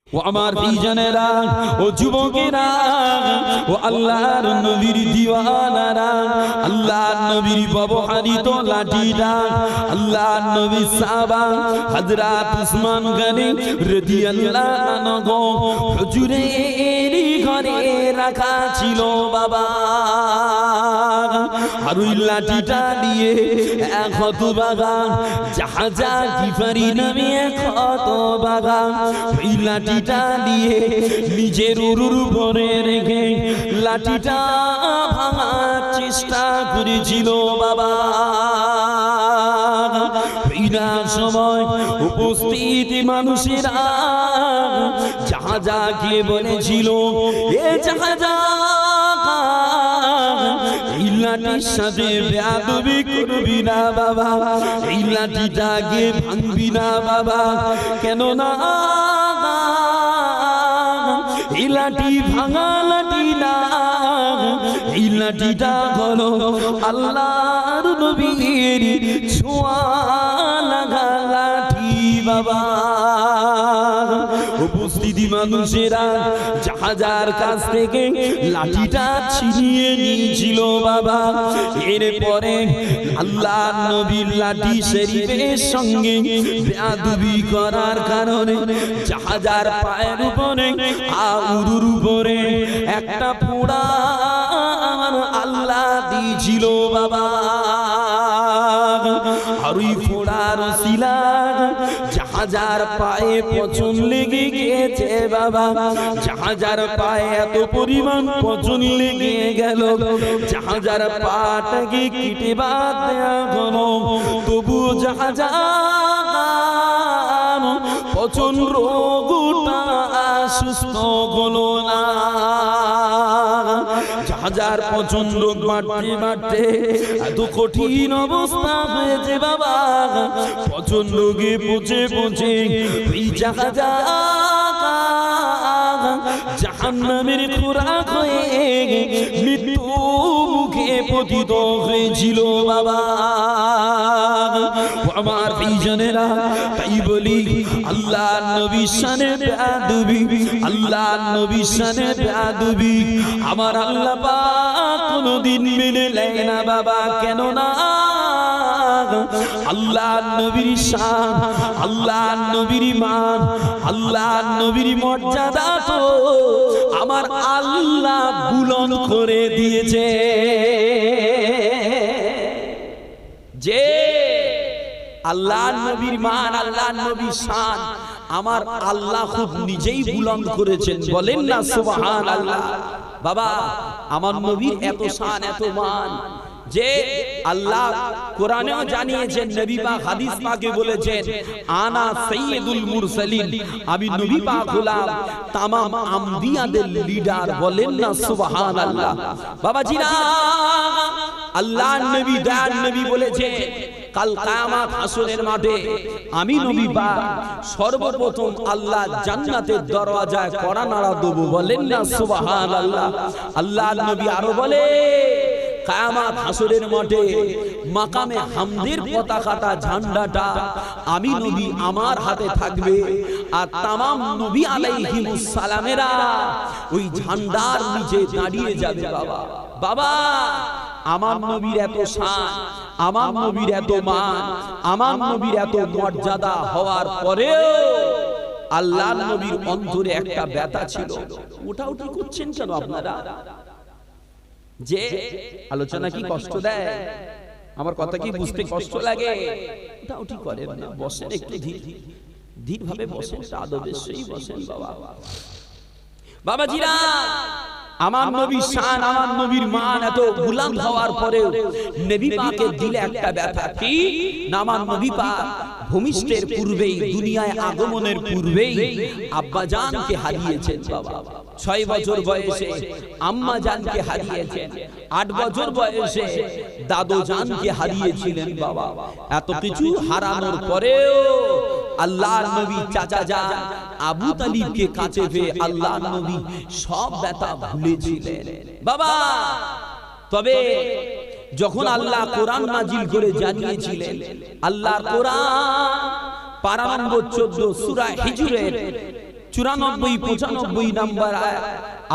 ও আমার বিজনেরা ও যুবকেরা ও আল্লাহর নবীর দিওয়ানারা, আল্লাহর নবীর ব্যবহৃত লাঠিটা আল্লাহর নবীর সাহাবা হযরত উসমান গনি রাদিয়াল্লাহু আনহু হুজুরের ঘরে রাখা ছিল বাবা। আর ওই লাঠিটা দিয়ে এক হতভাগা জাহাজা গিফারি নামে এক হতভাগা ওই লাঠিটা দিয়ে নিজের উরুর উপরে রেখে লাঠিটা ভাঙার চেষ্টা করেছিল বাবা। সময় উপস্থিত মানুষেরা জাহাজাকে বলেছিল, এ জাহাজা এই লাঠির সাথে বেয়াদবি করবি না বাবা, এই লাঠিটাকে ভাঙবি না বাবা, কেননা এই লাঠি ভাঙা লাঠি না, এই লাঠিটা হলো আল্লাহর নবীর ছোঁয়া লাগা লাঠি বাবা। উপস্থিতি মানুষেরা জাহাজার কাছ থেকে লাঠিটা ছিনিয়ে নিয়েছিল বাবা। এরপরে আল্লাহর নবীর লাঠি শরীফের সঙ্গে বেয়াদবি করার কারণে জাহাজার পায়ের উপরে উরুর উপরে একটা পোড়া আল্লাহ দিয়েছিল বাবা। আর ওই পোড়ার শিলা জাহাজার পায়ে পচন লেগে গিয়েছে বাবা। জাহাজার পায়ে এত পরিমাণ পচন লেগে গেল, জাহাজার পাটাকে কেটে বাদ দেয়া হলো, তবুও জাহাজার পচন রোগটা সুস্থ হলো না। জাহাজার পচন রোগ বাড়তে বাড়তে এত কঠিন অবস্থা হয়েছে বাবা, পচন রোগে পচে পচে এই জাহাজা জাহান্নামের খোরাক হয়ে মৃত্যু মুখে পতিত হয়েছিল বাবা। আমার বিজনেরা তাই বলি আল্লাহর নবীর শানে বেয়াদবি, আল্লাহর নবীর শানে বেয়াদবি আমার আল্লাহ পাক কোনদিন মেনে নেয় না বাবা, কেননা আল্লাহর নবীর শান, আল্লাহর নবীর মান, আল্লাহর নবীর মর্যাদা তো আমার আল্লাহ বুলন্দ করে দিয়েছে। যে আল্লাহর নবীর মান, আল্লাহর নবীর শান আমার আল্লাহ খুব নিজেই বুলন্দ করেছেন, বলেন না সুবহানাল্লাহ। বাবা আমার নবীর এত শান এত মান যে আল্লাহ কোরআনেও জানিয়েছেন, নবী পাক হাদিস পাকে বলেছেন, আনা সাইয়্যিদুল মুরসালিন, আমি নবী পাক হলাম तमाम আম্বিয়াদের লিডার, বলেন না সুবহানাল্লাহ। বাবাজিরা আল্লাহর নবী দয়ার নবী বলেছে, কাল কিয়ামত হাসরের মাঠে আমি নবী পাক সর্বপ্রথম আল্লাহ জান্নাতের দরওয়াজায় কড়া নাড়া দেব, বলেন না সুবহানাল্লাহ। আল্লাহর নবী আরো বলে, কিয়ামত হাসরের মাঠে মাকামে হামদের পতাকাটা ঝান্ডাটা আমি নবী আমার হাতে থাকবে, আর तमाम নবী আলাইহিমুস সালামেরা ওই ঝান্ডার নিচে দাঁড়িয়ে যাবে বাবা। বাবা আমার নবীর এত শান, আমার নবীর এত মান, আমার নবীর এত মর্যাদা হওয়ার পরেও আল্লাহর নবীর অন্তরে একটা ব্যথা ছিল। উঠাউঠি করছেন কেন আপনারা? যে আলোচনা কি কষ্ট দেয়? আমার কথা কি বুঝতে কষ্ট লাগে? উঠাউঠি করেন না, বসেন একটু ধীর ভাবে বসেন, আদবের সহিত বসেন বাবা। বাবাজিরা আমার নবীর শান, আমার নবীর মান এত বুলন্দ হওয়ার পরেও নবী পাকের দিলে একটা ব্যথা কি না, আমার নবী পাক ভূমিষ্ঠের পূর্বেই, দুনিয়ায় আগমনের পূর্বেই আব্বা জানকে হারিয়েছেন বাবা। 6 বছর বয়সে আম্মা জানকে হারিয়েছেন, 8 বছর বয়সে দাদু জানকে হারিয়েছিলেন বাবা। এত কিছু হারানোর পরেও আল্লাহর নবী চাচা জান আবু তালিবকে কাছে পেয়ে আল্লাহর নবী সব ব্যথা ভুলেছিলেন বাবা। তবে যখন আল্লাহ কোরআন নাজিল করে জানিয়েছিলেন, আল্লাহর কোরআন পারা নম্বর 14 সূরা হিজরের 94 95 নাম্বার আয়াত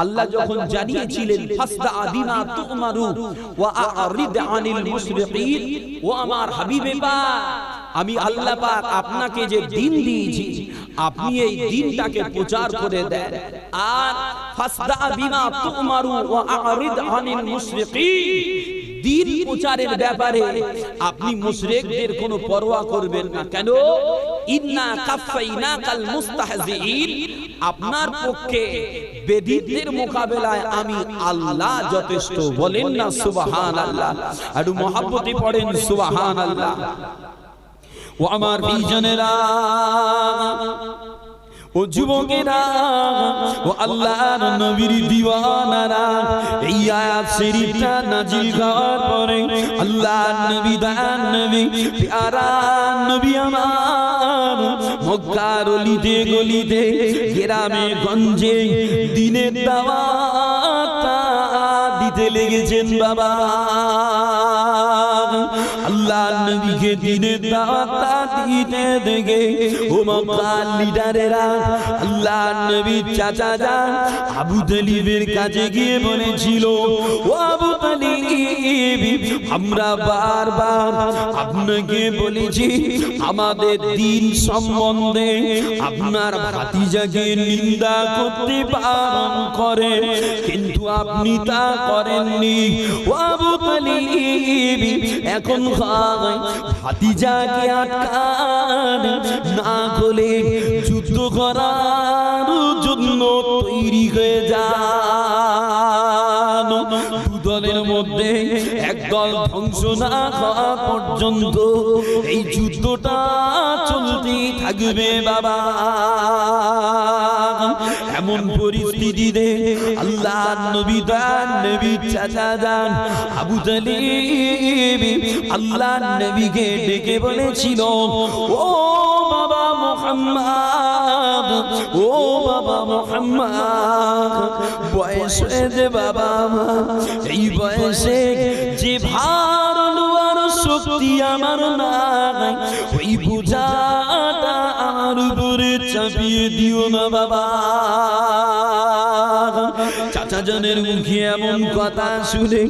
আল্লাহ যখন জানিয়েছিলেন ফাসদা বিমা তুমারু ওয়া আরিদ আনিল মুশরিকিন, ও আমার হাবিবে পাক, আমি আল্লাহ পাক আপনাকে যে দ্বীন দিয়েছি আপনি এই দ্বীনটাকে প্রচার করে দেন। আর ফাসদা বিমা তুমারু ওয়া আরিদ আনিল মুশরিকিন, দ্বীন প্রচারের ব্যাপারে আপনি মুশরিকদের কোনো পরোয়া করবেন না। কেন? ইন্না কাফাইনাকাল মুস্তাহজিইন, আপনার পক্ষে বেদিনদের মোকাবেলায় আমি আল্লাহ যথেষ্ট। বলেন না সুবহানাল্লাহ, একটু মহব্বতে পড়েন সুবহানাল্লাহ। ও আমার বিজনেরা, ও যুবকেরা, ও আল্লাহর নবীর দিওয়ানারা, এই আয়াত শরীফটা নাজিল হওয়ার পরে আল্লাহর নবী দান নবী প্যারা নবী আমার মক্কার অলিতে গলিতে গ্রামে গঞ্জে দিনের দাওয়াত দিতে লেগেছেন বাবা। আল্লাহর নবীকে দিনের দাওয়াত দিতে দেখে ও মক্কার লিডারেরা আল্লাহর নবীর চাচা যান আবু তালিবের কাছে গিয়ে বলেছিল, ও আবু তালিব, আমরা বারবার আপনাকে বলেছি আমাদের দ্বীন সম্বন্ধে আপনার ভাতিজাকে নিন্দা করতে বারণ করেন, কিন্তু আপনি তা করেননি। ও আবু তালিব, এখন ভাতিজাকে আটকান না হলে যুদ্ধ করার জন্য তৈরি হয়ে যান। দুদলের মধ্যে একদল ধ্বংস না হওয়া পর্যন্ত এই যুদ্ধটা চলতেই থাকবে বাবা। এমন পরিস্থিতিতে আল্লাহর নবী দান নবী চাচা যান আবু তালিব আল্লাহর নবীকে ডেকে বলেছিল, ও বাবা মুহাম্মদ, ও বাবা মুহাম্মদ, বয়স হয়েছে বাবা, এই বয়সে যে ভার লওয়ার শক্তি আমার নাই, ওই বোঝাটা আমার উপরে চাপিয়ে দিও না বাবা। চাচা জানের মুখে এমন কথা শুনে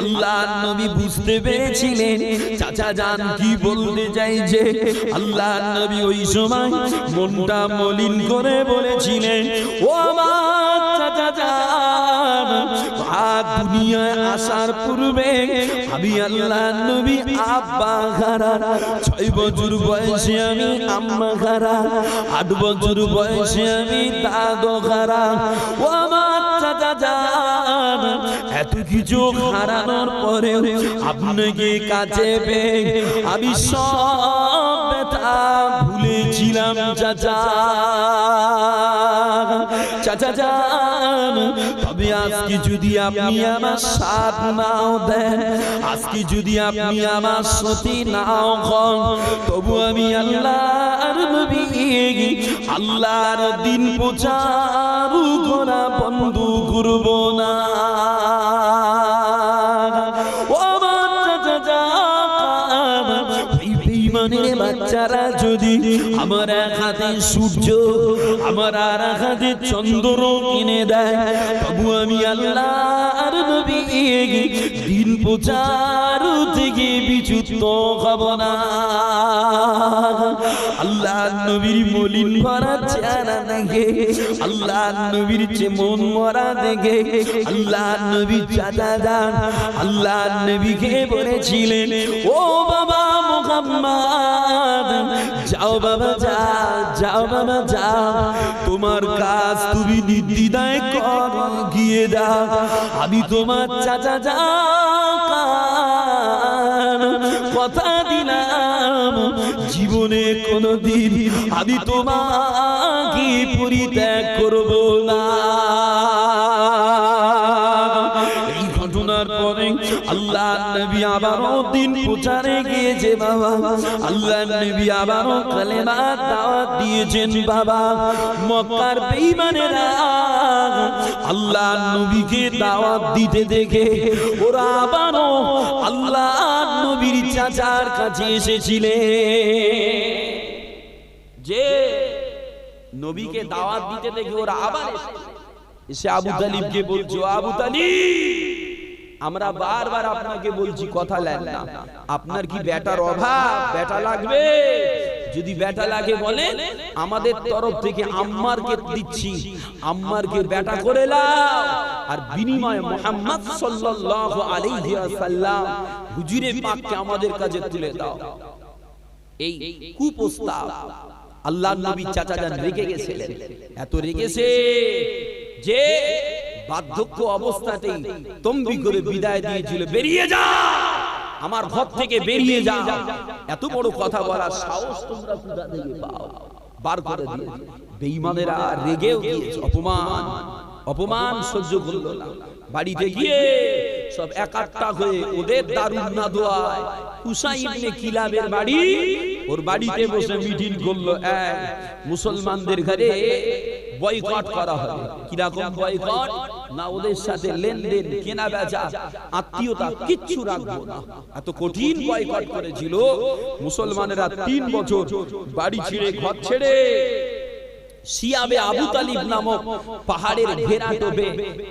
আল্লাহর নবী বুঝতে পেরেছিলেন চাচা জান কি বলতে চাইছে। আল্লাহর নবী ওই সময় মনটা মলিন করে বলেছিলেন, ও আমার চাচা জান, দুনিয়ায় আসার পূর্বে আমি আল্লাহর নবী আব্বা খারা, 6 বছর বয়সে আমি আম্মা খারা, 8 বছর বয়সে আমি দাদু খারা। ও আমার চাচা জান, এত কিছু হারানোর পরে আপনাকে কাছে পেয়ে আমি সব ব্যথা ভুলেছিলাম চাচা। চাচা জান, তবে আজকে যদি আপনি আমার সাথ নাও দেন, আজকে যদি আপনি আমার সাথে নাও হন, তবু আমি আল্লাহর নবী আল্লাহর দ্বীন প্রচার করা বন্ধ করব না। ও আমার চাচা জান, বেঈমানের বাচ্চারা যদি আমার এক হাতে সূর্য আমার আর এক হাতে চন্দ্র কিনে দেয়, তবু আমি আল্লাহর নবী দ্বীন প্রচার থেকে বিচ্যুত হব না। আল্লাহর নবীর মলিন ভরা চেহারা দেখে, আল্লাহর নবীর মন মরা দেখে আল্লাহর নবী চাচা যান আল্লাহর নবীকে বলেছিলেন, ও বাবা মুহাম্মদ, যাও বাবা যাও, যাও বাবা যাও, তোমার কাজ তুমি নির্দ্বিধায় কর, গিয়ে দাও। আমি তোমার চাচা যান কথা দিলাম, জীবনে কোনদিন আমি তোমাকে পরিত্যাগ করব না। এই ঘটনার পরে আল্লাহর নবী আবারও দ্বীন প্রচারে গিয়েছে বাবা। আল্লাহর নবী আবারও কালেমার দাওয়াত দিয়েছেন বাবা। মক্কার বেঈমানেরা আল্লাহর নবীকে দাওয়াত দিতে দেখে ওরা আবারও আল্লাহর নবীর চাচার কাছে এসেছিলেন যে নবীকে দাওয়াত দিতে দেখে ওরা আবার এসে আবু তালিবকে বলছে, আবু তালিব, আমরা বারবার আপনাকে বলছি কথা নেন না, আপনার কি বেটার অভাব? বেটা লাগবে? যদি বেটা লাগে বলেন, আমাদের তরফ থেকে আম্মারকে দিচ্ছি, আম্মারকে বেটা করে নাও, আর বিনিময়ে মুহাম্মদ সাল্লাল্লাহু আলাইহি ওয়াসাল্লাম হুজুরে পাককে আমাদের কাছে তুলে দাও। এই কুপ্রস্তাব আল্লাহর নবী চাচা যান রেগে গেছিলেন, এত রেগেছে যে বার্ধক্য অবস্থাতেই তম্বি করে বিদায় দিয়েছিল, বেরিয়ে যা, আমার ঘর থেকে বেরিয়ে যা। এত বড় কথা বলার সাহস তোমরা কোথা থেকে পাও? বার করে দিয়ে বেঈমানেরা রেগেও গিয়েছে, অপমান সহ্য করলো না। বাড়িতে গিয়ে সব একাট্টা হয়ে ওদের দারুন না দোয়ায় কুসাই ইবনে কিলাবের বাড়ি, ওর বাড়িতে বসে মিটিং করলো। মুসলমানদের ঘরে বয়কট করা হবে। কিরকম বয়কট? না ওদের সাথে লেনদেন, কেনা বেচা, আত্মীয়তা কিচ্ছু রাখবো না। এত কঠিন বয়কট করেছিল মুসলমানেরা। 3 বছর বাড়ি ছেড়ে ঘর ছেড়ে সিয়াবে আবু তালিব নামক পাহাড়ের ঘেরা টোপে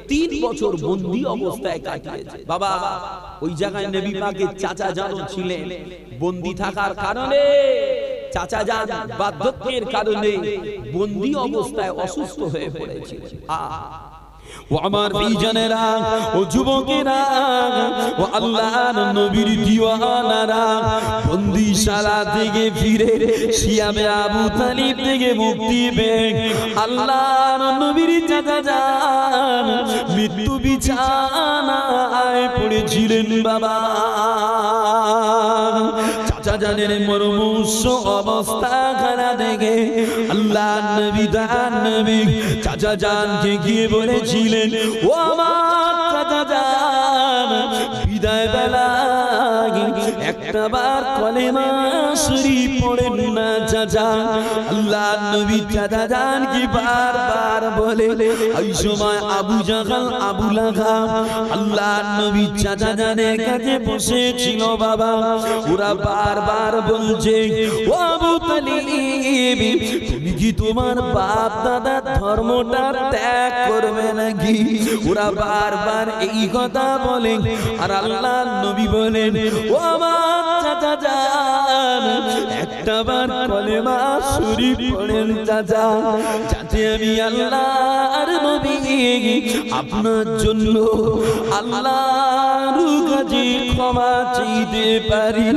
3 বছর বন্দী অবস্থায় কাটিয়েছে। বাবা, ওই জায়গায় নবী পাকের চাচা জানও ছিলেন। বন্দী থাকার কারণে চাচা জান বার্ধক্যের কারণে বন্দী অবস্থায় অসুস্থ হয়ে পড়েছিলেন। ও আমার বিজনেরা, ও যুবকেরা, ও আল্লাহর নবীর দিওয়ানারা, বন্দিশালা থেকে ফিরে সিয়াবে আবু তালিব থেকে মুক্তি পেয়ে আল্লাহর নবীর চাচা জান মৃত্যু বিছানায় পড়েছিলেন। বাবা, চাচা জানের মর্মুষ অবস্থা খানা দেখে আল্লাহর নবী তার নবী চাচা জানকে গিয়ে বলেছিলেন, ও আমার চাচা জান, বিদায় বেলা একটা বার কলেমা শরীফ পড়েন না চাচা। আল্লাহর নবী চাচা জানকে বারবার বলে। ওই সময় আবু জাহল, আবু লাহাব আল্লাহর নবী চাচা জানের কাছে বসেছিল। বাবা, ওরা বারবার বলছে, ও আবু তালিব, তুমি কি তোমার বাপ দাদার ধর্মটা ত্যাগ করবে নাকি? ওরা বারবার এই কথা বলে। আর আল্লাহর নবী বলেন, ও আমার চাচা জান, একটা বার কলেমা শরীফ পড়েন চাচা, যাতে আমি আল্লাহর নবী আপনার জন্য আল্লাহর কাছে ক্ষমা চাইতে পারি,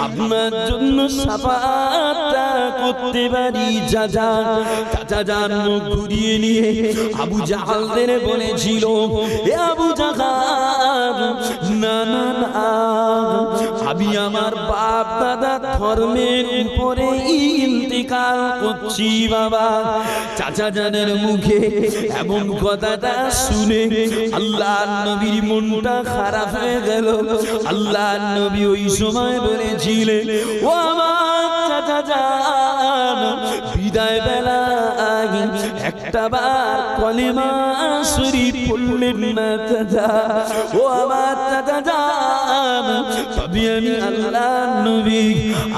আপনার জন্য শাফাআতটা করতে পারি। চাচা জান মুখ ঘুরিয়ে নিয়ে আবু জাহলদের বলেছিল, এ আবু জাহল, না না না, আমি আমার বাপ দাদা ধর্মের উপরে ইন্তেকাল করছি। বাবা, চাচা জানের মুখে এমন কথাটা শুনে আল্লাহর নবীর মনটা খারাপ হয়ে গেল। আল্লাহর নবী ওই সময় বলেছিলেন, ও আমার চাচা জান, বিদায় বেলা একটা বার কলেমা শরীফ পড়লেন না চাচা? ও আমার চাচা জান, তবে আমি আল্লাহর নবী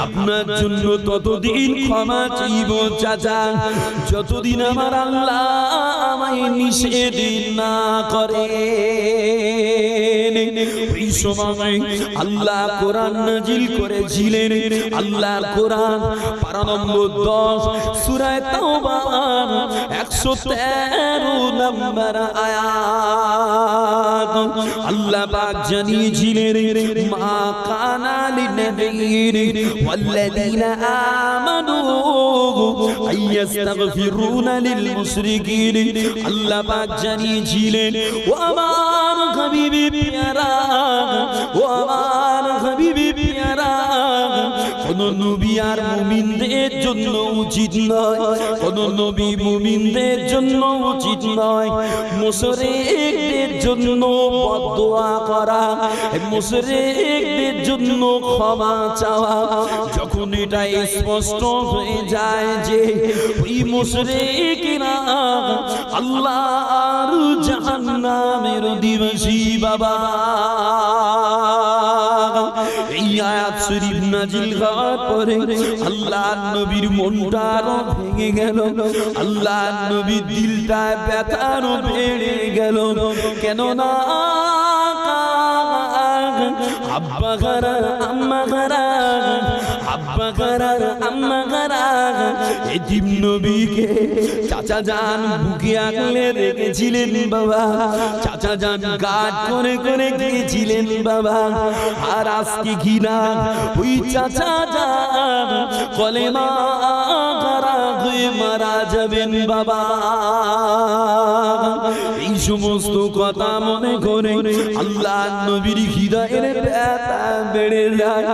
আপনার জন্য ততদিন ক্ষমা চাইব চাচা, যতদিন আমার আল্লাহ আমায় নিষেধ না করে। ওই সময় আল্লাহ কোরআন নাজিল করেছিলেন। আল্লাহর কোরআন পারা নম্বর 10 সূরা তাওবা 113 নম্বর আয়াত। আল্লাহ পাক জানিয়েছিলেন, মা কানা লিনাবিয়্যিন ওয়াল্লাযীনা আমানু আইয়াস্তাগফিরুনা লিল মুশরিকিন। আল্লাহ পাক জানিয়েছিলেন, ও আমার হাবিবি প্যারা, ও আমার হাবিবি প্যারা, কোন নবী আর মুমিনদের জন্য উচিত নয়, কোন নবী মুমিনদের জন্য উচিত নয় মুশরিকদের জন্য বদদোয়া করা, মুশরিকদের জন্য ক্ষমা চাওয়া। যখন এটা স্পষ্ট হয়ে যায় যে ওই মুশরিকরা আল্লাহর জাহান্নামের অধিবাসী, বাবা, এই এই আয়াত শরীফ নাজিল হওয়ার পরে আল্লাহর নবীর মনটা আরো ভেঙে গেল, আল্লাহর নবীর দিলটা ব্যথারও বেড়ে গেল। কেন না আব্বা গারা আম্মা গারা, আব্বা গারা আম্মা গারা এতিম নবীকে চাচা জান বুকে আগলে রেখেছিলেন বাবা, চাচা জান গাছ করে করে গিয়েছিলেন বাবা। আর আজকে ঘিনা ওই চাচা জান কলেমা গারা হয়ে মারা যাবেন বাবা। এই সমস্ত কথা মনে করে আল্লাহর নবীর হৃদয়ের ব্যথা বেড়ে যায়,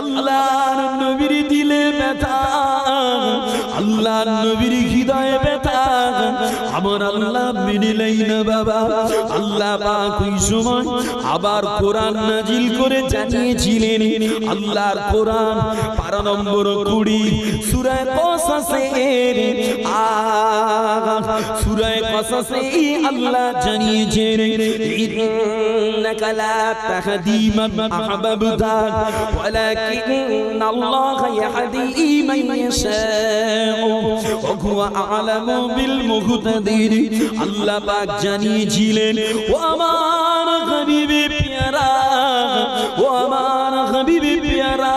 আল্লাহর নবীর দিলে ব্যথা, আল্লাহর নবীর হৃদয়ে ব্যথা। আমার আল্লাহ মেনেলেই না বাবা। আল্লাহ পাক ওই সময় আবার কোরআন নাজিল করে জানিয়েছিলেন, আল্লাহর কোরআন পারা নম্বর 20 সূরা কসাসের সূরা কসাসে আল্লাহ জানিয়েছেন, ইন্নাকা লা তাহদি মান আহবাবতা ওয়ালাকিন্নাল্লাহা ইয়াহদি মান ইয়াশাউ ওয়া হুয়া আ'লামু বিল মুহতাদিন। আল্লাহ পাক জানিয়েছিলেন, ও আমার হাবিবে প্যারা, ও আমার হাবিবে প্যারা,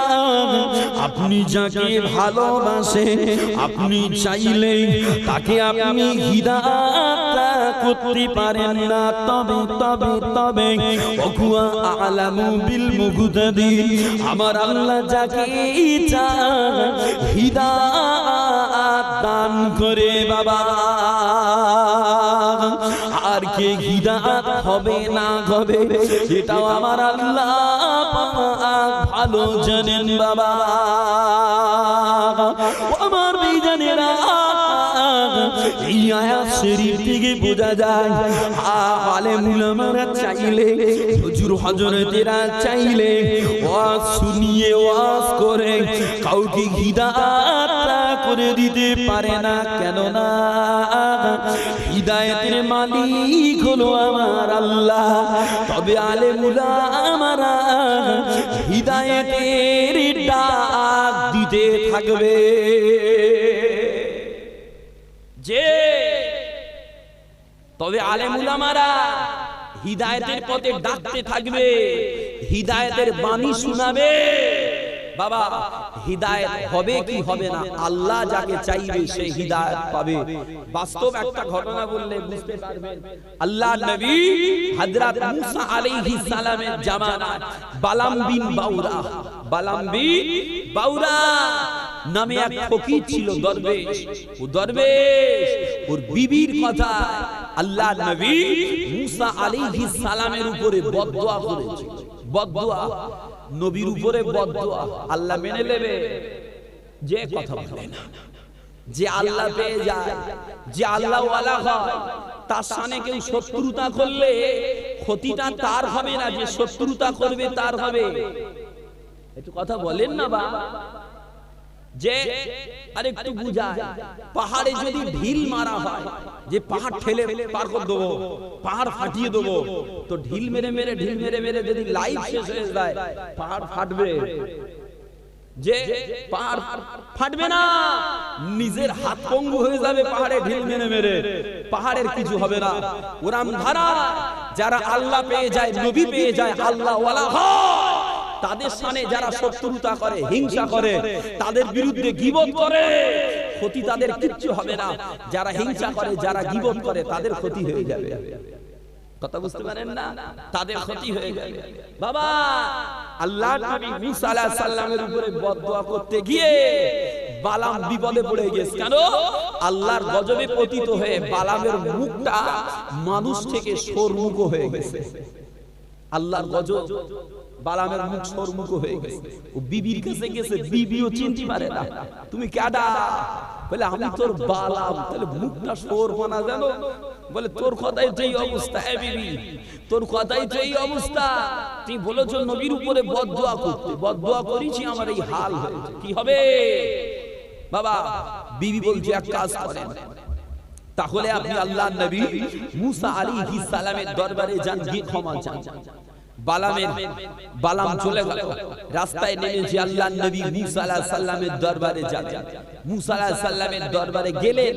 আপনি যাকে ভালোবাসেন আপনি চাইলে তাকে আপনি হিদায়াত করতে পারেন না, তবে তবে তবে ওয়া আ'লামু বিল মুহতাদিন। আমার আল্লাহ যাকে চান হিদায়াত দান করে বাবা। আর কে হিদায়াত হবে না হবে এটাও আমার আল্লাহ ভালো জানেন বাবা। আমার ভাইজানেরা, এই আয়াত শরীফ থেকে বোঝা যায় আলেম উলামারা চাইলে, হুজুর হযরতেরা চাইলে ওয়াজ শুনিয়ে ওয়াজ করে কাউকে হিদায়াত করে দিতে পারে না। কেন না হিদায়াতের মালিক হলো আমার আল্লাহ। তবে আলেম উলামারা হিদায়াতের ডাক দিতে থাকবে, যে তবে আলেম উলামারা হিদায়াতের পথে ডাকতে থাকবে, হিদায়াতের বাণী শোনাবে বাবা। হিদায়াত হবে কি হবে না আল্লাহ যাকে চাইবে সে হিদায়াত পাবে। বাস্তব একটা ঘটনা বললে বুঝতে পারবেন। আল্লাহর নবী হযরত মুসা আলাইহিস সালামের জামানায় বালাম বিন বাউরা, বালাম বিন বাউরা নামে এক ফকির ছিল, দরবেশ। ও দরবেশ ওর বিবির কথা আল্লাহর নবী মুসা আলাইহিস সালামের উপরে বদদুয়া করেছে। বদদুয়া নবীর উপরে বদদুয়া আল্লাহ মেনে নেবে? যে কথা বলে না, যে আল্লাহ পেয়ে যায়, যে আল্লাহ ওয়ালা হয়, তার সামনে কেউ শত্রুতা করলে ক্ষতিটা তার হবে না, যে শত্রুতা করবে তার হবে। একটু কথা বলেন না বা যে আরেকটু বুঝায়। পাহাড়ে যদি ঢিল মারা হয়, যে পাহাড় ঠেলে পার করে দেবো, পাহাড় ফাটিয়ে দেবো, তো ঢিল মেরে মেরে ঢিল মেরে মেরে যদি লাইফ শেষ হয়ে যায় পাহাড় ফাটবে? যে পাহাড় ফাটবে না, নিজের হাত পঙ্গু হয়ে যাবে পাহাড়ে ঢিল মেরে মেরে, পাহাড়ের কিছু হবে না। ওরাম ধারা যারা আল্লাহ পেয়ে যায়, নবী পেয়ে যায়, আল্লাহ ওয়ালা হয়, তাদের সামনে যারা শত্রুতা করে, হিংসা করে, তাদের বিরুদ্ধে গীবত করে, ক্ষতি তাদের কিচ্ছু হবে না। যারা হিংসা করে, যারা গীবত করে, তাদের ক্ষতি হয়ে যাবে। কথা বুঝতে পারেন না? তাদের ক্ষতি হয়ে যাবে বাবা। আল্লাহর নবী মুসা আলাইহিস সালামের উপরে বদদুয়া করতে গিয়ে বালাম বিপদে পড়ে গেছে। কেন? আল্লাহর গজবে পতিত হয়ে বালামের মুখটা মানুষ থেকে সরমুখ হয়ে গেছে। আল্লাহর গজব, বালামের মুখ সরমুখ হয়ে গেছে। ও বিবির কাছে গেছে, বিবিও চিনতে পারে না, তুমি কেডা? বলে আমি তোর বালাম। তাহলে মুখটা সর মানা জানো? বলে তোর কথাই তো এই অবস্থা। এ বিবি, তোর কথাই তো এই অবস্থা। তুই বলেছ নবীর উপরে বদদুয়া করতে, বদদুয়া করেছি, আমার এই হাল হয়েছে, কি হবে বাবা? বিবি বলছে এক কাজ করেন, তাহলে আপনি আল্লাহর নবী মুসা আলাইহিস সালামের দরবারে যান, গিয়ে ক্ষমা চান। বালাম চলে গেল, রাস্তায় নেমেছে আল্লাহর নবী মুসা আলাইহিস সালামের দরবারে যাবে। মুসা আলাইহিস সালামের দরবারে গেলেন,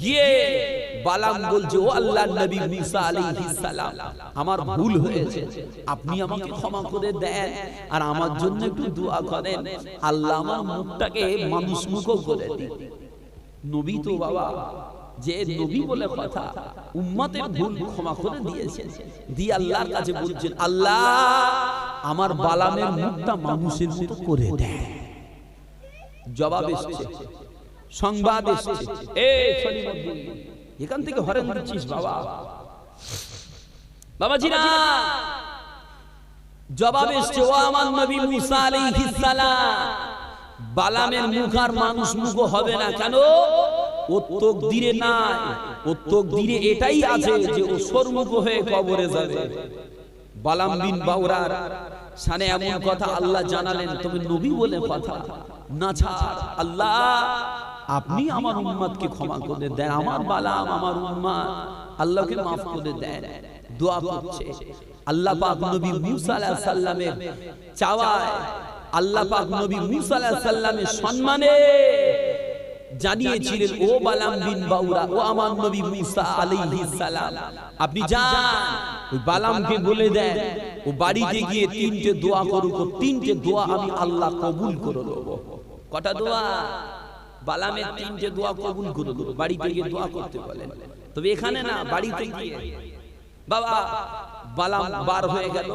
গিয়ে বালাম বলছে, ও আল্লাহর নবী মুসা আলাইহিস সালাম, আমার ভুল হয়েছে, আপনি আমাকে ক্ষমা করে দেন আর আমার জন্য একটু দোয়া করেন, আল্লাহ আমার মুখটাকে মানুষমুখ করে দিন। নবী তো বাবা, যে নবী বলে কথা, উম্মতের ভুল ক্ষমা করে দিয়েছেন, দিয়ে আল্লাহর কাছে বলছেন, আল্লাহ আমার বালামের মুখটা মানুষের মতো করে দেন। জবাব এসেছে, সংবাদ এসেছে, এই সলিমুদ্দিন এখান থেকে হরেন দিচ্ছিস বাবা, বাবাজিরা জবাব এসেছে, ও আমার নবী মুসা আলাইহিস সালাম, বালামের মুখ আর মানুষ মুখ হবে না। কেন? ও তকদিরে নাই, ও তকদিরে এটাই আছে যে ও সরমুখ হয়ে কবরে যাবে। বালাম বিন বাউরার শানে এমন কথা আল্লাহ জানালেন, তবে নবী বলে কথা না ছাড়, আল্লাহ আপনি আমার উম্মতকে ক্ষমা করে দেন, আমার বালাম আমার উম্মত আল্লাহকে maaf করে দেন। দোয়া করছে, আল্লাহ পাক নবী মুসা আলাইহিস সালামের চাওয়ায়, আল্লাহ পাক নবী মুসা আলাইহিস সালামের সম্মানে জানিয়েছিলেন, ও বালাম বিন বাউরা, ও আমার নবী মুসা আলাইহিস সালাম, আপনি যান ওই বালামকে বলে দেন ও বাড়িতে গিয়ে তিনটে দোয়া করুক, তিনটে দোয়া আমি আল্লাহ কবুল করে নেব। কটা দোয়া? বালামের তিনটে দোয়া কবুল করে নেব। বাড়িতে গিয়ে দোয়া করতে বলেন, তবে এখানে না, বাড়িতে গিয়ে। বাবা বালাম বার হয়ে গেল,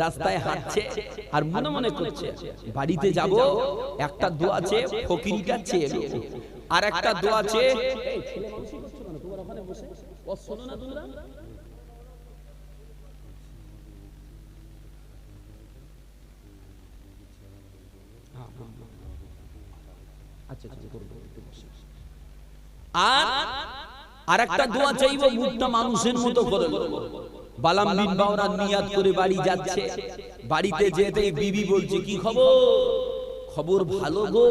রাস্তায় হাঁটছে আর মনে মনে করছে, বাড়িতে যাব, একটা দোয়া চেয়ে ফকিরটা চেয়ে নেব, আর একটা দোয়া চেয়ে আর একটা দোয়া চাইবো, মুখটা মানুষের মতো করে নেব। বালাম বিন বাউরা নিয়াত করে বাড়ি যাচ্ছে, বাড়িতে যেতেই বিবি বলছে, কি খবর? খবর ভালো গো,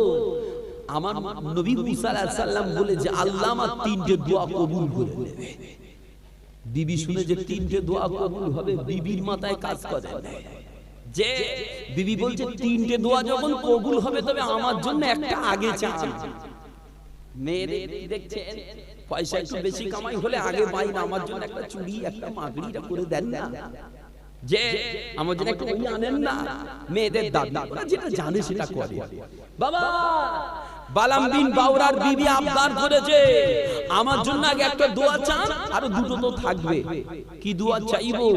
আমার নবী মুসা আলাইহিস সালাম বলে যে আল্লাহ আমার তিনটে দোয়া কবুল করে নেবে। বিবি শুনে যে তিনটে দোয়া কবুল হবে, বিবির মাথায় কাজ করে যে বিবি বলছে, তিনটে দোয়া যখন কবুল হবে তবে আমার জন্য একটা আগে চান। মেয়েরে দেখছেন পয়সা একটু বেশি কামাই হলে আগে পাই না, আমার জন্য একটা চুড়ি একটা মাগড়িটা করে দেন না, যে আমার জন্য একটু আনেন না। মেয়েদের দাদা যেটা জানে সেটা করে। বাবা বালাম বিন বাউরার বিবি আবদার করেছে, আমার জন্য আগে একটা দোয়া চান, আরো দুটো তো থাকবে। কি দোয়া চাইবো?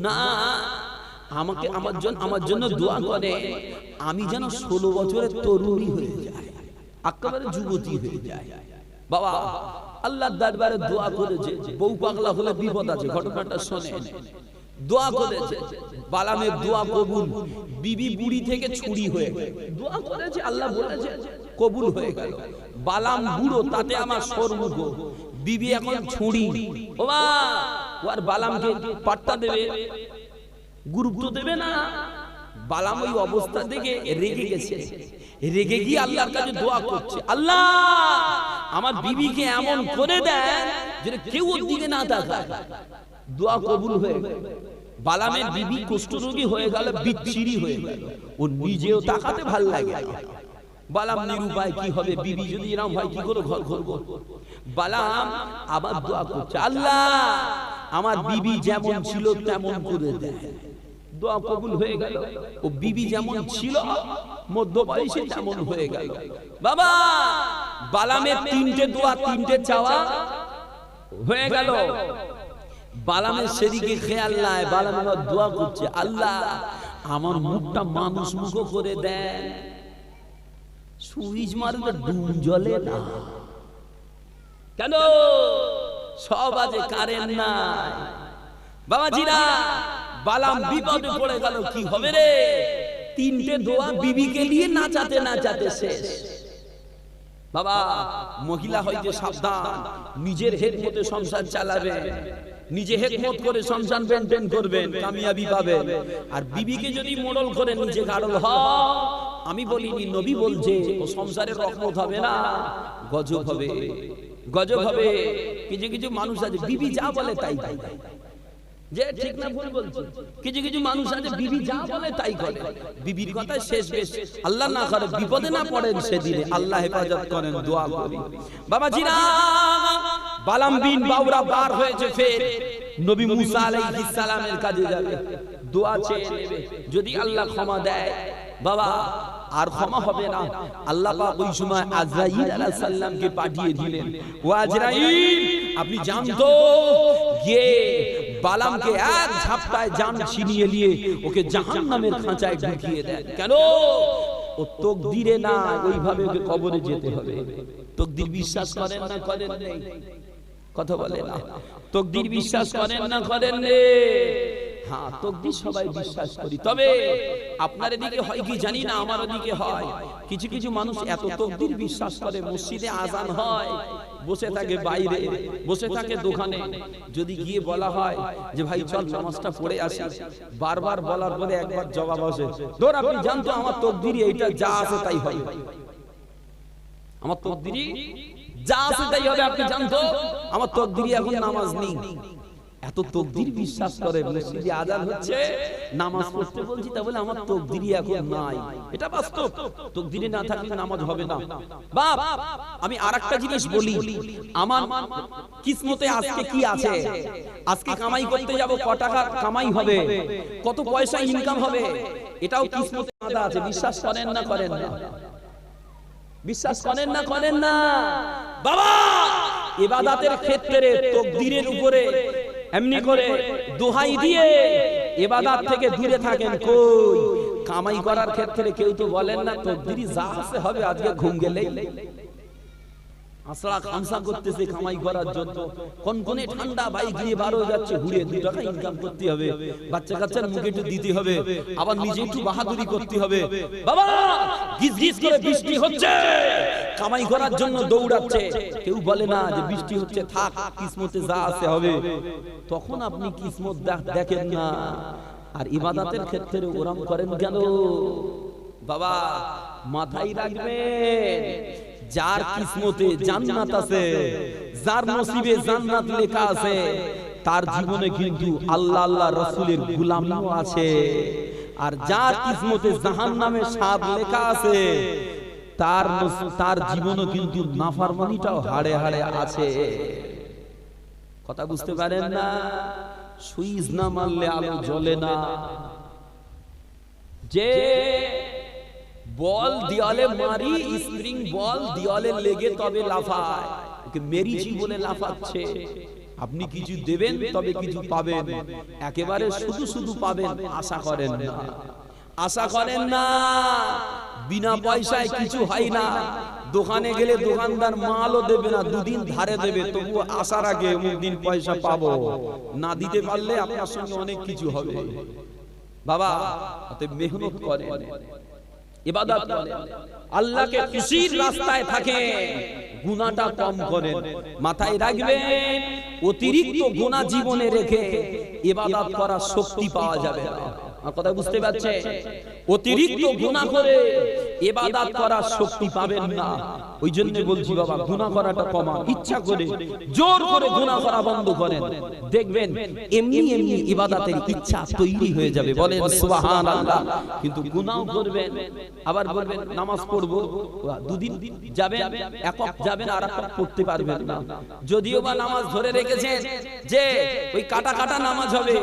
না, আমাকে আমার জন্য দোয়া করে আমি যেন 16 বছরের তরুণী হয়ে যাই, একেবারে যুবতী হয়ে যায়। বাবা আল্লাহর দরবারে দোয়া করেছে, বউ পাগলা হলে বিপদ আছে, ঘটনাটা শোনেন। দোয়া করেছে, বালামের দোয়া কবুল, বিবি বুড়ি থেকে ছুরি হয়ে দোয়া করেছে, আল্লাহ বলেছে কবুল হয়ে গেল। বালাম বুড়ো, তাতে আমার সরমুখ, বিবি এখন ছুরি। ও মা, ও আর বালামকে পাট্টা দেবে, গুরুত্ব দেবে না। বালাম ওই অবস্থা দেখে রেগে গেছে, রেগে গিয়ে আল্লাহর কাছে দোয়া করছে, আল্লাহ আমার বিবিকে এমন করে দেন যেন কেউ ওর দিকে না তাকায়। দোয়া কবুল হয়ে গেল। বালামের বিবি কুষ্ঠরোগী হয়ে গেল, বিচ্ছিরি হয়ে গেল, ও নিজেও তাকাতে ভাল লাগে না। বালাম নিরুপায়, কি হবে, বিবি যদি এরকম হয় কি করে ঘর করব। বালাম আবার দোয়া করছে, আল্লাহ আমার বিবি যেমন ছিল তেমন করে দেন। দোয়া কবুল হয়ে গেল, ও বিবি যেমন ছিল মধ্য বয়সে তেমন হয়ে গেল। বাবা বালামের তিনটে দোয়া, তিনটে চাওয়া হয়ে গেল। বালামের সেদিকে খেয়াল নাই, বালাম এবার দোয়া করছে, আল্লাহ আমার মুখটা মানুষ মুখ করে দেন। সুইচ মারলে ডুম জ্বলে না কেন? সব আছে, কারেন্ট নাই। বাবাজিরা বালাম বিপদে পড়ে গেল, কি হবে রে? তিনটে দোয়া বিবিকে নিয়ে নাচাতে নাচাতে শেষ। বাবা মহিলা হইতে সাবধান, নিজের হেকমতে সংসার চালাবে, নিজে হেকমত করে সংসার মেইনটেইন করবেন, কামিয়াবি পাবেন। আর বিবিকে যদি মোড়ল করে নিজে গাড়ল হয়, আমি বলিনি, নবী বলছে ও সংসারে রহমত হবে না, গজব হবে, গজব হবে। কিছু কিছু মানুষ আছে বিবি যা বলে তাই তাই, যে ঠিক না ভুল বলছি? কিছু কিছু মানুষ আছে বিবি যা বলে তাই করে, বিবির কথা শেষ বেশ, আল্লাহ না করে বিপদে না পড়েন সেদিনে, আল্লাহ হেফাজত করেন, দোয়া করি। বাবাজিরা, বালাম বিন বাউরা বার হয়েছে, ফের নবী মুসা আলাইহিস সালামের কাছে যাবে, দোয়া চেয়ে নেবে, যদি আল্লাহ ক্ষমা দেয় বাবা আর ক্ষমা হবে না। আল্লাহ পাক ওই সময় আজরাইল আলাইহিস সালামকে পাঠিয়ে দিলেন, ও আজরাইল আপনি যান তো, গিয়ে বালামকে এক ঝাপটায় জান ছিনিয়ে নিয়ে ওকে জাহান্নামের খাঁচায় ঢুকিয়ে দেন। কেন? ও তকদিরে না, ওইভাবে ওকে কবরে যেতে হবে। তকদির বিশ্বাস করেন না করেন নেই? কথা বলে না। তকদির বিশ্বাস করেন না করেন নেই? হ্যাঁ, তকদির সবাই বিশ্বাস করি, তবে আপনার এদিকে হয় কি জানি না, আমার ওদিকে হয়। কিছু কিছু মানুষ এত তকদির বিশ্বাস করে, মসজিদে আজান হয় বসে থাকে, বাইরে বসে থাকে, দোকানে যদি গিয়ে বলা হয় যে ভাই চল নামাজটা পড়ে আসি, বারবার বলার পরে একবার জবাব আসে, ধর আপনি জানতো আমার তকদিরই এইটা, যা আছে তাই হয়, আমার তকদিরই যা আছে তাই হবে, আপনি জানতো আমার তকদিরই এখন নামাজ নেই। এত তকদির বিশ্বাস করে, মসজিদে আজান হচ্ছে নামাজ পড়তে বলছি, তা বলে আমার তকদিরই এখন নাই। এটা বাস্তব, তকদিরে না থাকলে নামাজ হবে না। বাপ, আমি আরেকটা জিনিস বলি, আমার কিসমতে আজকে কি আছে, আজকে কামাই করতে যাব, ক টাকা কামাই হবে, কত পয়সা ইনকাম হবে, এটাও কিসমতে বাঁধা আছে। বিশ্বাস করেন না করেন না? বিশ্বাস করেন না করেন না? বাবা, ইবাদতের ক্ষেত্রে তকদিরের উপরে এমনি করে দোহাই দিয়ে ইবাদত থেকে দূরে থাকেন। কই কামাই করার ক্ষেত্রে কেউ তো বলেন না তকদিরই যা আছে হবে, আজকে ঘুম গেলেই আসরা খামসা করতেছে কামাই করার জন্য, কোনকোনে ঠান্ডা বাইক নিয়ে বার হয়ে যাচ্ছে, ঘুরে 2 টাকা ইনকাম করতে হবে, বাচ্চা কাচ্চার মুখে একটু দিতে হবে, আবার নিজে একটু বাহাদুরি করতে হবে। বাবা, গিজ গিজ করে বৃষ্টি হচ্ছে, কামাই করার জন্য দৌড়াচ্ছে, কেউ বলে না যে বৃষ্টি হচ্ছে থাক, কিসমতে যা আছে হবে। তখন আপনি কিসমত দেখেন না, আর ইবাদতের ক্ষেত্রে ওরম করেন কেন? বাবা মাথায় রাখবেন, যার কিসমতে জান্নাত আছে, যার নসিবে জান্নাত লেখা আছে, তার জীবনে কিন্তু আল্লাহ আল্লাহ রাসূলের গোলামিও আছে। আর যার কিসমতে জাহান্নামের স্বাদ লেখা আছে, তার জীবনে কিন্তু নাফরমানিটাও হাড়ে হাড়ে আছে। কথা বুঝতে পারেন না? সুইচ না মারলে আলো জ্বলে না। যে বল দেওয়ালে মারি, স্প্রিং বল দেওয়ালে লেগে তবে লাফায়, ওকে মেরিছি বলে লাফাচ্ছে। আপনি কিছু দেবেন তবে কিছু পাবেন, একেবারে শুধু শুধু পাবেন আশা করেন না, আশা করেন না। বিনা পয়সায় কিছু হয় না। দোকানে গেলে দোকানদার মালও দেবে না, 2 দিন ধারে দেবে, তবু আশার আগে অমুক দিন পয়সা পাবো, না দিতে পারলে আপনার সঙ্গে অনেক কিছু হবে। বাবা অতএব মেহনত করেন, ইবাদত করেন, আল্লাহকে খুশির রাস্তায় থাকেন, গুনাহটা কম করেন। মাথায় রাখবেন, অতিরিক্ত গুনাহ জীবনে রেখে ইবাদত করার শক্তি পাওয়া যাবে না। আমার কথা বুঝতে পারছেন? অতিরিক্ত গুনাহ করে ইবাদত করার শক্তি পাবেন না। ওই জন্য বলছি বাবা, গুনাহ করাটা কমান, ইচ্ছা করে জোর করে গুনাহ করা বন্ধ করেন, দেখবেন এমনি এমনি ইবাদতের ইচ্ছা তৈরি হয়ে যাবে। বলেন সুবহানাল্লাহ। কিন্তু গুনাহ করবেন, আবার বলবেন নামাজ পড়বো, 2 দিন যাবেন, একক যাবেন, আর একক পড়তে পারবেন না। যদিও বা নামাজ ধরে রেখেছেন যে ওই কাটা কাটা নামাজ হবে,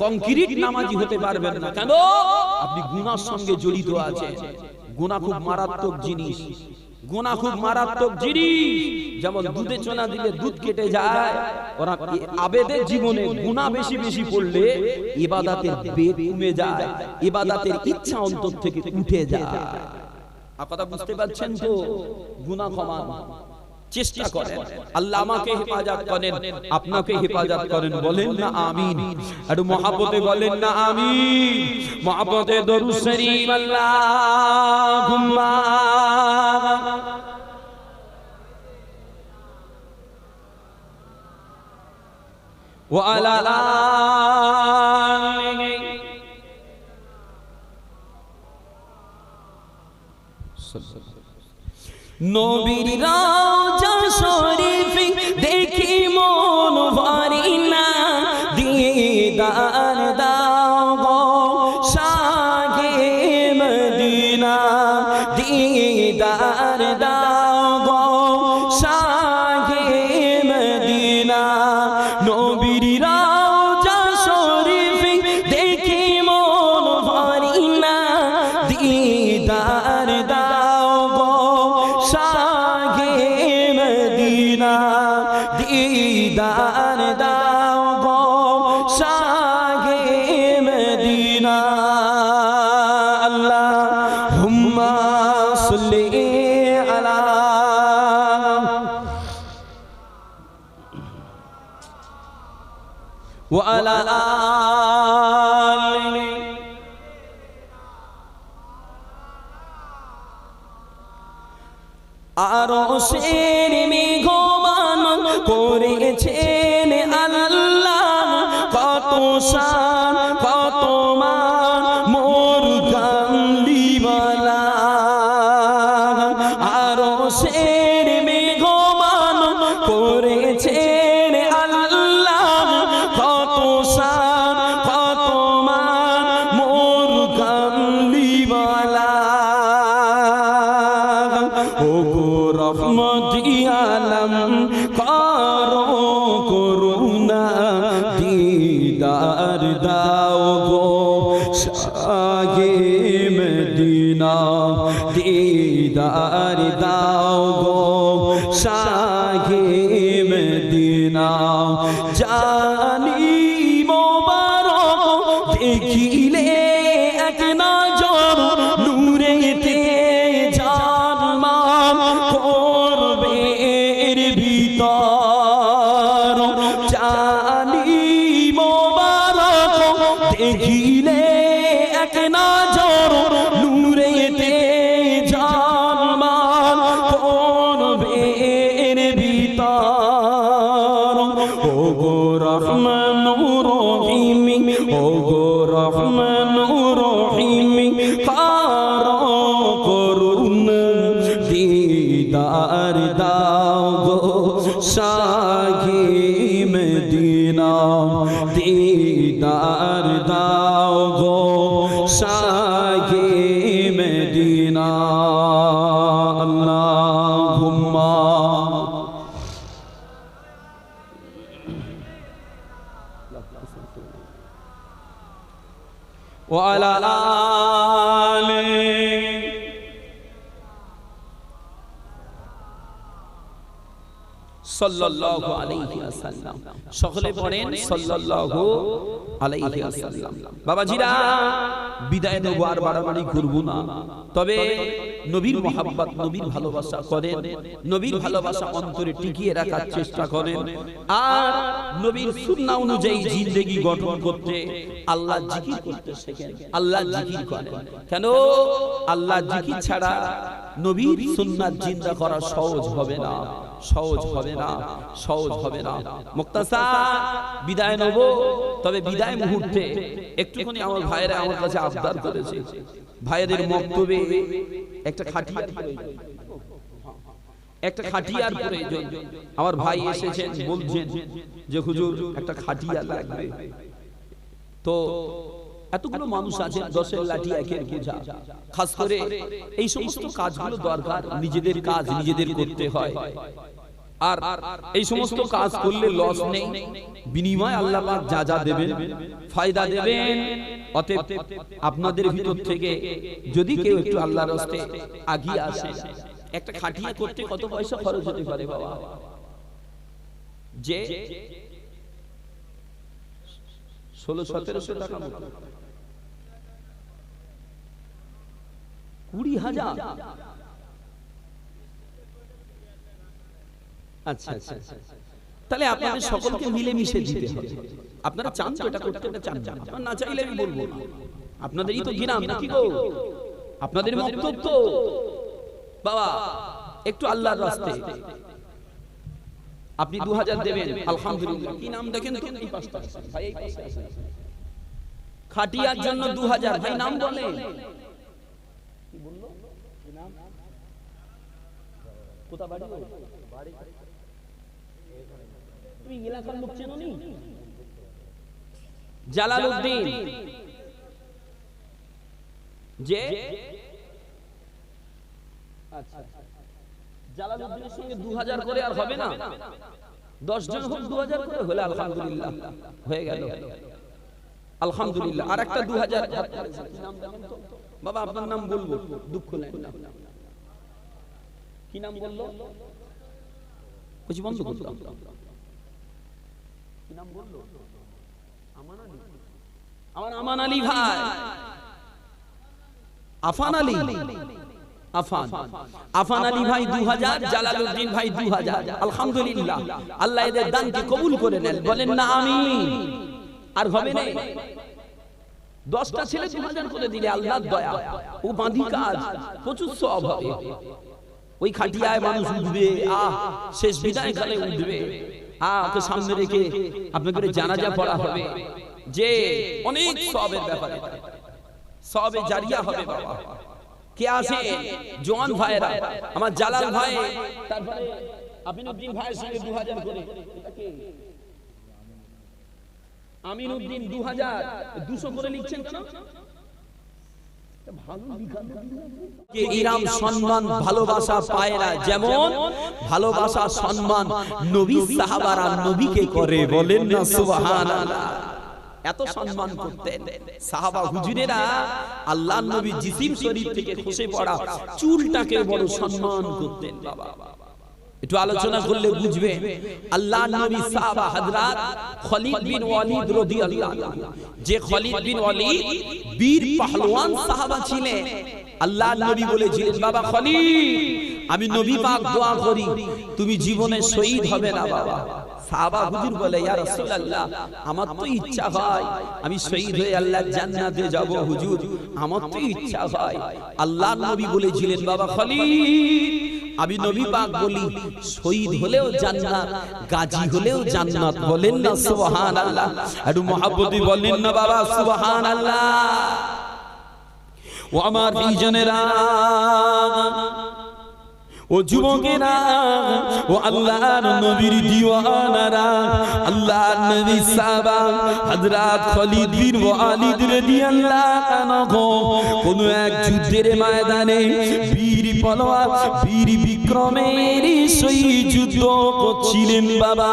কংক্রিট নামাজি হতে পারবেন না। কেন? আপনি গুনাহর সঙ্গে জড়িত আছেন। গুনাহ খুব মারাত্মক জিনিস, গুনাহ খুব মারাত্মক জিনিস। যেমন দুধে চোনা দিলে দুধ কেটে যায়, ওরা আবেদের জীবনে গুনাহ বেশি বেশি পড়লে ইবাদতের বেগ কমে যায়, ইবাদতের ইচ্ছা অন্তর থেকে উঠে যায়। আপনারা বুঝতে পারছেন তো? গুনাহ কমান চেষ্টা করেন, আল্লাহ আমাকে হেফাজত করেন, আপনাকে হেফাজত করেন। বলেন না আমিন? একটু মহব্বতে বলেন না আমিন? মহব্বতে দরুদ শরীফ আল্লাহুম্মা ওয়া আলা আলিহি নবীর রওজা শরীফ দেখি মন ভরে না, দিদার রওজা শরীফ দেখি মন ভরি না, দিদার দাও গো শাহে মদিনা, দিদার দাও গো শাহে মদিনা। আল্লাহুম্মা সাল্লি আলা ওয়া আলা আলি আরশের মেঘমান করেছেন আল্লাহ, কত শান কত মান মোর কামলিওয়ালা। আরশের মেঘমান করেছেন আল্লাহ, কত শান কত মান মোর কামলিওয়ালা। ও গো রহমতি আলম করো করুণা, দিদার দাও গো শাহে মদিনা, দিদার দাও গো শাহে মদিনা। জানি মোবারক দেখিলে এক নজর নূরেতে জানমান করবে এর ভিতর। জানি মোবারক দেখিলে এক নজর নূরেতে জানমান করবে এর ভিতর। ও গো রহমানুর রহিম, ও গো রহমানুর রহিম করো করুণা, দিদার দাও গো শাহে মদিনা, দিদার দাও গো শাহে মদিনা। আল্লাহুম্মা ওয়া আলা আলি সাল্লাল্লাহু আলাইহি ওয়াসাল্লাম। সকলে পড়েন সাল্লাল্লাহু আলাইহি ওয়াসাল্লাম। বাবাজিরা, বিদায় নেব, আর বাড়াবাড়ি করব না। তবে নবীর মহব্বত, নবীর ভালোবাসা করেন, নবীর ভালোবাসা অন্তরে টিকিয়ে রাখার চেষ্টা করেন, আর নবীর সুন্নাহ অনুযায়ী জিন্দেগি গঠন করতে আল্লাহ জিকির করতে শেখেন, আল্লাহ জিকির করেন। কেন? আল্লাহ জিকির ছাড়া নবীর সুন্নাত জিন্দা করা সহজ হবে না, সহজ হবে না, সহজ হবে না। মুক্তাসার বিদায় নেব। তবে বিদায় মুহূর্তে একটুখানি আমার ভাইয়েরা আমার কাছে আবদার করেছে, ভাইদের মক্তবে একটা খাটিয়ার প্রয়োজন, একটা খাটিয়ার প্রয়োজন। আমার ভাই এসেছেন, বলছেন যে হুজুর একটা খাটিয়া লাগবে। তো এতগুলো মানুষ আছে, 10-এর লাঠি 1-এর বোঝা। খাস করে এই সমস্ত কাজগুলো দরকার, নিজেদের কাজ নিজেদের করতে হয়। আর এই সমস্ত কাজ করলে লস নেই, বিনিময় আল্লাহ পাক যা যা দেবেন ফায়দা দেবেন। অতএব আপনাদের ভিতর থেকে যদি কেউ একটু আল্লাহর রাস্তায় আগিয়ে আসে, একটা খাটিয়া করতে কত পয়সা খরচ হতে পারে বাবা? যে 1600-1700 টাকা মতো, 20,000। আচ্ছা আচ্ছা, তাহলে আপনাদের সকলকে মিলে মিশে দিতে হবে। আপনারা চান তো এটা করতে, এটা চান না, চাইলে আমি বলবো না। আপনাদেরই তো গ্রাম নাকি গো, আপনাদের বক্তব্য বাবা। একটু আল্লাহর রাস্তায় আপনি 2000 দেবেন, আলহামদুলিল্লাহ। কি নাম দেখেন তো? এই পাঁচটা ভাই, এই পাশে আছে। খাটিয়ার জন্য 2000, ভাই নাম বলেন। কি বললো? কি নাম? কোথা বাড়ি? বাড়ি তুমি এলাকার লোক চেনো নি? জালালউদ্দিন। যে আচ্ছা, জালালউদ্দিনের সঙ্গে 2000 করে আর হবে না। 10 জন হোক 2000 করে হলে আলহামদুলিল্লাহ হয়ে গেল আলহামদুলিল্লাহ। আর একটা 2000 নাম জানেন তো বাবা? আপনার নাম বলবো, দুঃখ নেন না। কি নাম বললো? কিছু বন্ধ করলাম। কি নাম বললো? আমান আলী। আমার আমান আলী ভাই, আফান আলী, আফান আলী ভাই 2000, জালালউদ্দিন ভাই 2000। আলহামদুলিল্লাহ, আল্লাহ এদের দানকে কবুল করে নেন, বলেন না আমিন। আর হবে না 10টা ছেলে 2000 করে দিলে আল্লাহর দয়া, ও বাঁধি কাজ, প্রচুর সওয়াব হবে। ওই খাটিয়ায় মানুষ উঠবে, শেষ বিদায় কালে উঠবে, ওকে সামনে রেখে আপনাকে জানাজা পড়া হবে, যে অনেক সওয়াবের ব্যাপারে, সওয়াবে জারিয়া হবে বাবা। কে আছে জওয়ান ভাইরা? আমার জালাল ভাই, তারপরে আমিনউদ্দিন ভাইয়ের সঙ্গে 2000 করে, আমিনউদ্দিন 2000, 200 করে লিখছেন কেন? কে ইরাম সম্মান ভালোবাসা পায় না, যেমন ভালোবাসা সম্মান নবী সাহাবারা নবীকে করে, বলেন না সুবহানাল্লাহ। এত সম্মান করতেন সাহাবা হুজুরেরা, আল্লাহর নবী জিসিম শরীফ থেকে খসে পড়া চুলটাকে বড় সম্মান করতেন বাবা। একটু আলোচনা করলে বুঝবে। আল্লাহর নবী সাহাবা হযরত খালিদ বিন ওয়ালিদ রাদিয়াল্লাহু আনহু, যে খালিদ বিন ওয়ালিদ বীর পাহলওয়ান সাহাবা ছিলেন, আল্লাহর নবী বলেছিলেন, বাবা খালিদ, আমি নবী পাক দোয়া করি তুমি জীবনে শহীদ হবে না বাবা। সাহাবা হুজুর বলে, ইয়া রাসূলুল্লাহ, আমার তো ইচ্ছা হয় আমি শহীদ হয়ে আল্লাহর জান্নাতে যাব হুজুর, আমার তো ইচ্ছা হয়। আল্লাহর নবী বলেছিলেন, বাবা খালিদ, আমি নবী পাক বলি শহীদ হলেও জান্নাত, গাজী হলেও জান্নাত, বলেন না সুবহানাল্লাহ। একটু মহব্বতে বলেন না বাবা সুবহানাল্লাহ। ও আমার প্রিয়জনেরা, ও যুবকেরা, ও আল্লাহর নবীর দিওয়ানারা, আল্লাহর নবী সাহাবা হযরত খালিদ বিন ওয়ালিদ রাদিয়াল্লাহু আনহু কোন এক যুদ্ধের ময়দানে বীর পালোয়ান, বীর বিক্রমের সেই যুদ্ধ করছিলেন বাবা।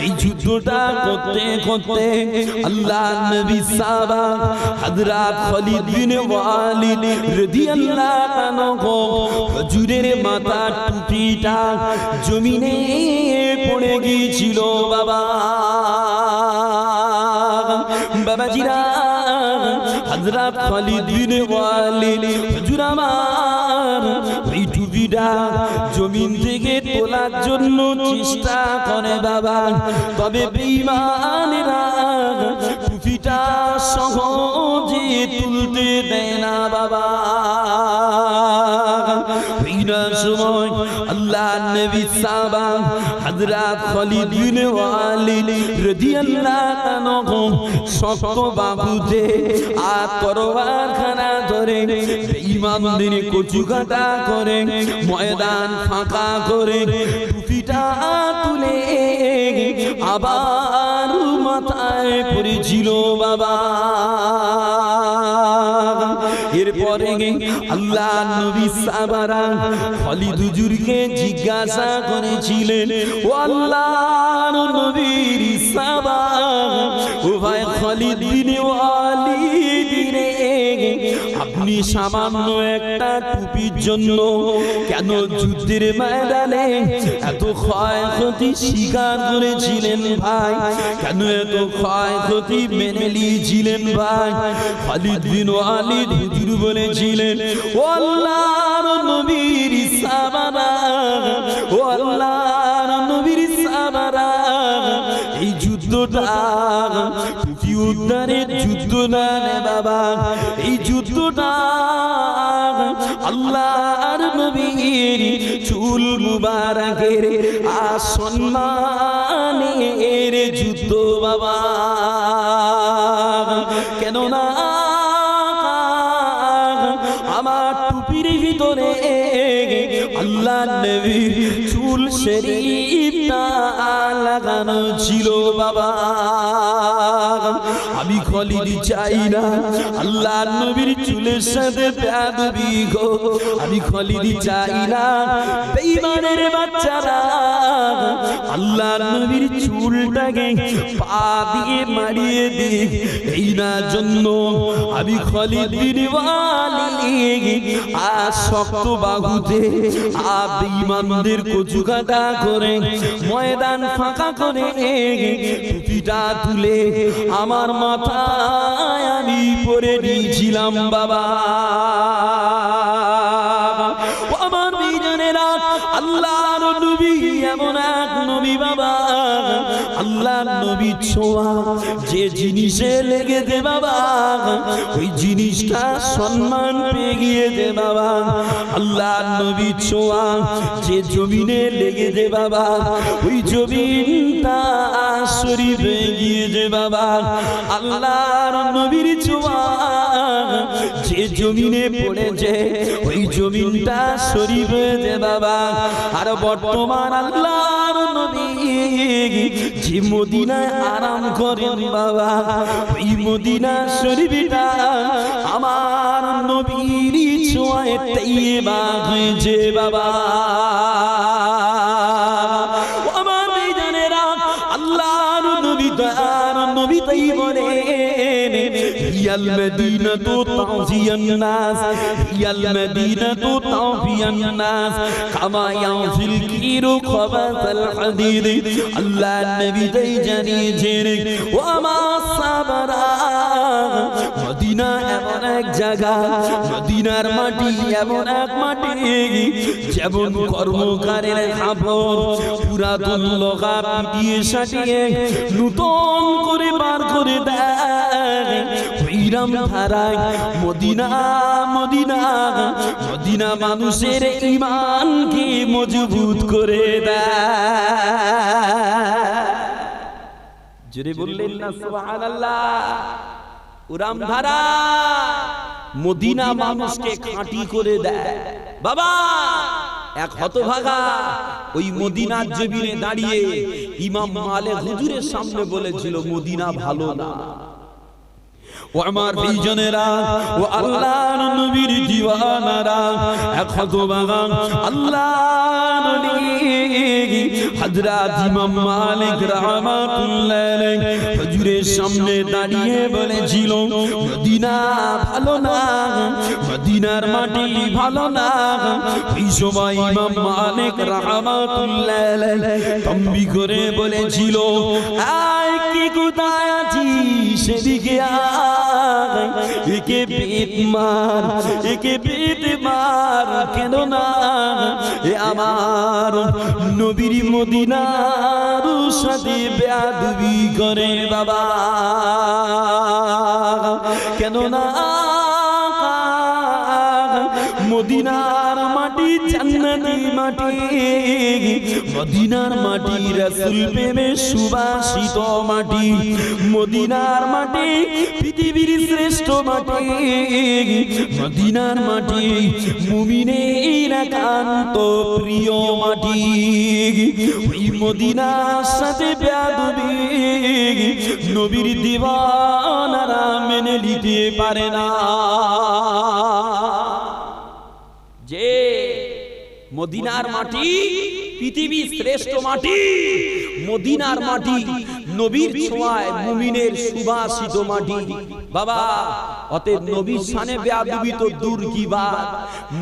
এই যুদ্ধটা করতে করতে আল্লাহর নবী সাহাবা হযরত খালিদ বিন ওয়ালিদ রাদিয়াল্লাহু আনহু হুজুরের মাথা টুপিটা জমিনে পড়ে গিয়েছিল বাবা। বাবাজিরা, হযরত খালিদ বিন ওয়ালিদ হুজুর আমার এই টুপিটা জমিন থেকে তোলার জন্য চেষ্টা করে বাবা, তবে বেঈমানেরা টুপিটা সহজে তুলতে দেয় না বাবা। সময় আল্লাহর নবী সাহাবা হযরত খালিদ বিন ওয়ালিদ রাদিয়াল্লাহু আনহু শক্ত বাহুতে আর তরবারখানা ধরে বেঈমানদের কচুকাটা করে ময়দান ফাঁকা করে টুপিটা তুলে আবার মাথায় পড়েছিল বাবা। এরপরে আল্লাহর নবী সাহাবারা খালিদ হুজুরকে জিজ্ঞাসা করেছিলেন, ও আল্লাহর নবীর সাহাবা, ও ভাই খালিদ বিন ওয়ালিদ রে, আপনি সামান্য একটা টুপির জন্য কেন যুদ্ধের ময়দানে এত ক্ষয়ক্ষতি স্বীকার করেছিলেন ভাই? কেন এত ক্ষয়ক্ষতি মেনে নিয়েছিলেন ভাই? খালিদ বিন ওয়ালিদ হুজুর বলেছিলেন, ও আল্লাহর নবীর সাহাবারা, ও আল্লাহর নবীর সাহাবারা, এই যুদ্ধটা টুপি উদ্ধারের যুদ্ধ না রে বাবা, এই যুদ্ধটা আল্লাহর নবীর চুল মুবারকের সম্মানের যুদ্ধ বাবা। কেননা আমার টুপির ভিতরে আল্লাহর নবীর চুল শরীফটা লাগানো ছিল বাবা। আমি খালিদ চাই না আল্লাহ নবীর চুলের সাথে বেয়াদবি গো, আমি খালিদ চাই না বেঈমানের বাচ্চারা আল্লাহ নবীর চুলটাকে পা দিয়ে মারিয়ে দিক, এই না জন্য আমি খালিদ বিন ওয়ালিদ আর শক্ত বাহুতে বেঈমানদের কচু কাটা করে ময়দান ফাঁকা করে টুপিটা তুলে আমার মাথায় আমি পরে দিয়েছিলাম বাবা। আমার বিজনেরা আল্লাহর নবী এমন এক নবী বাবা, আল্লাহর নবী ছোঁয়া যে জিনিসে লেগেছে বাবা ওই জিনিসটা সম্মান পেয়ে গিয়েছে বাবা। আল্লাহর নবী ছোঁয়া যে জমিনে লেগেছে বাবা ওই জমিনটা শরীফ হয়ে গিয়েছে বাবা। আল্লাহর নবীর ছোঁয়া যে জমিনে পড়েছে ওই জমিনটা শরীফ হয়েছে বাবা। আর বর্তমান আল্লাহর নবী যে মদিনায় আরাম করেন বাবা ওই মদিনা শরীফটা আমার নবীর ছোঁয়ায় তাইয়্যিবা হয়েছে বাবা। আমার জানেরা আল্লাহর নবী তার নবী তাই বলেন ইয়াল মদিনাতু তাওফিয়ান নাস, ইয়াল মদিনাতু তাওফিয়ান নাস কামা ইয়াফিল কিরু খাবাতাল হাদিদ। আল্লাহ নবী তাই জানিয়েছেন ও আমার সাহাবারা মদিনা এমন এক জায়গা, মদিনার মাটি এমন এক মাটি যেমন কর্মকারের কাপড় পুরাতন লোহা পিটিয়ে সাটিয়ে নতুন করে বার করে দেয় ওইরকম ধারায় মদিনা মদিনা মদিনা মানুষের ঈমানকে মজবুত করে দেয়। জোরে বললেন না সুবহানাল্লাহ। উরাম ধারা মদিনা মানুষকে খাঁটি করে দেয় বাবা। এক হতভাগা ওই মদিনার জমিনে দাঁড়িয়ে ইমাম মালিক হুজুরের সামনে বলেছিল মদিনা ভালো না। ও আমার বিজনেরা ও আল্লাহর নবীর দিওয়ানারা এক হতভাগা আল্লাহর নবী হযরত ইমাম মালিক রাহমাতুল্লাহ আলাইহি হুজুরের সামনে দাঁড়িয়ে বলেছিল মদিনা ভালো না, মদিনার মাটি ভালো না। এই সময় ইমাম মালিক রাহমাতুল্লাহ আলাইহি তম্বি করে বলেছিল আয় কি কোথায় আছিস সেদিকে আয়, একে বেত মার, একে বেত মার, কেন না এ আমার নবীর মদিনার সাথে বেয়াদবি করে বাবা। কেন না মদিনার মাটি জান্নাতি মাটি, মদিনার মাটি রাসূল প্রেমে সুবাসিত মাটি, মদিনার মাটি পৃথিবীর শ্রেষ্ঠ মাটি, মদিনার মাটি মুমিনের একান্ত প্রিয় মাটি। ওই মদিনার সাথে বেয়াদবি নবীর দিওয়ানারা মেনে নিতে পারে না। যে মদিনার মাটি পৃথিবীর শ্রেষ্ঠ মাটি, মদিনার মাটি নবীর ছোঁয়ায় মুমিনের সুবাসিত মাটি বাবা। অতএব নবীর শানে বেয়াদবি তো দূর কি বাত,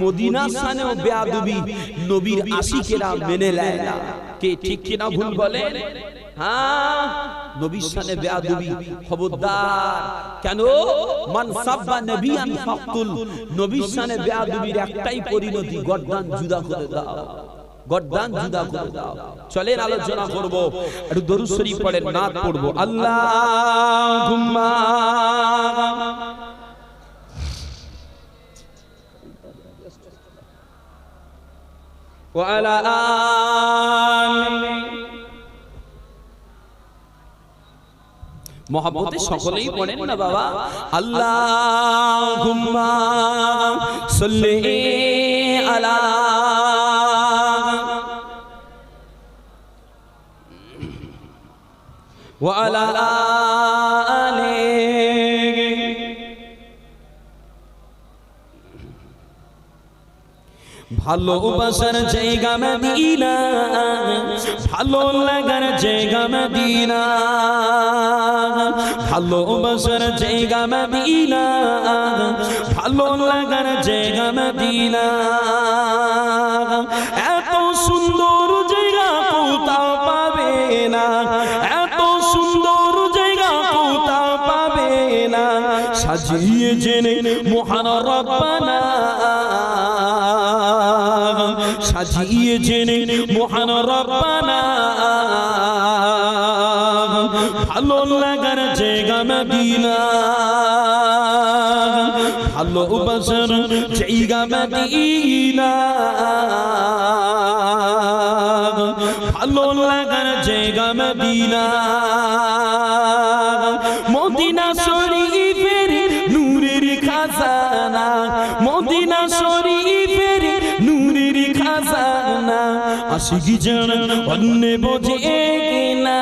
মদিনার শানেও বেয়াদবি নবীর আশিকেরা মেনে নেয় না। কে ঠিক কিনা ভুল বলেন? হ্যাঁ, নবীর শানে বেয়াদবি খবরদার। কেন? মান সাব্বা নবিয়ান ফাকতুল, নবীর শানে বেয়াদবির একটাই পরিণতি, গর্দান জুদা করে দাও, গর্দান জুদা করে দাও। চলেন আলোচনা করব, একটু দরুদ শরীফ পড়েন, নাত পড়ব। আল্লাহুম্মা ওয়া আলা আলি মোহাব্বতে সকলেই পড়েন না বাবা। আল্লাহুম্মা সাল্লি আলা ওয়া আলা আলিহি। ভালোবাসার জায়গা মদিনা, ভালো লাগার জায়গা মদিনা, ভালোবাসার জায়গা মদিনা, ভালো লাগার জায়গা মদিনা। এত সুন্দর জায়গা কোথাও পাবে না, এত সুন্দর জায়গা কোথাও পাবে না, সাজিয়েছেন মহান রব্বানা, সাজিয়েছেন মহান রব্বানা। ভালো লাগার জায়গা মদিনা, ভালোবাসার জায়গা মদিনা, ভালো লাগার জায়গা মদিনা। মদিনা শরীফের নূরের খাজানা, মদিনা শরীফের নূরের খাজানা, আশিক জন অন্য বোঝে কিনা।